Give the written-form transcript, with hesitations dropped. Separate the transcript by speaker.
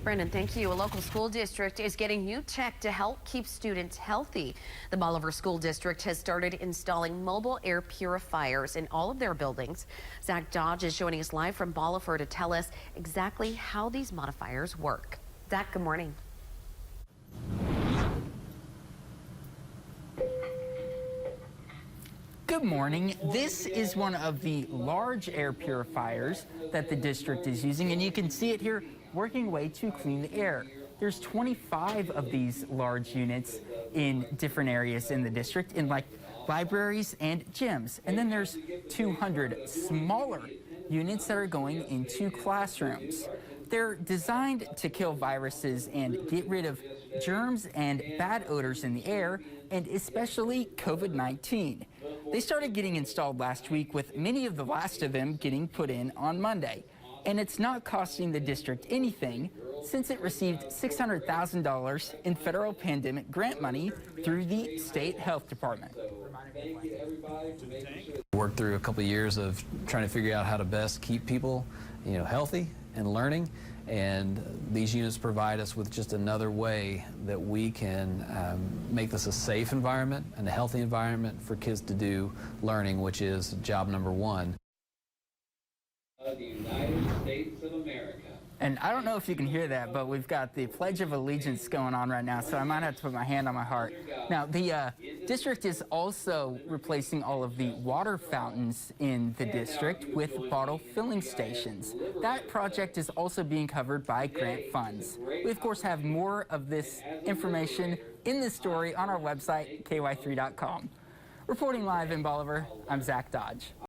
Speaker 1: Brandon, thank you. A local school district is getting new tech to help keep students healthy. The Bolivar School District has started installing mobile air purifiers in all of their buildings. Zach Dodge is joining us live from Bolivar to tell us exactly how these modifiers work. Zach, good morning.
Speaker 2: Good morning. This is one of the large air purifiers that the district is using, and you can see it here working away to clean the air. There's 25 of these large units in different areas in the district, in like libraries and gyms. And then there's 200 smaller units that are going into classrooms. They're designed to kill viruses and get rid of germs and bad odors in the air, and especially COVID-19. They started getting installed last week, with many of the last of them getting put in on Monday. And it's not costing the district anything, since it received $600,000 in federal pandemic grant money through the state health department.
Speaker 3: Worked through a couple of years of trying to figure out how to best keep people, healthy and learning, and these units provide us with just another way that we can make this a safe environment and a healthy environment for kids to do learning, which is job number one.
Speaker 4: Of the United States of America.
Speaker 2: And I don't know if you can hear that, but we've got the Pledge of Allegiance going on right now, so I might have to put my hand on my heart. Now, the district is also replacing all of the water fountains in the district with bottle filling stations. That project is also being covered by grant funds. We, of course, have more of this information in this story on our website, KY3.com. Reporting live in Bolivar, I'm Zach Dodge.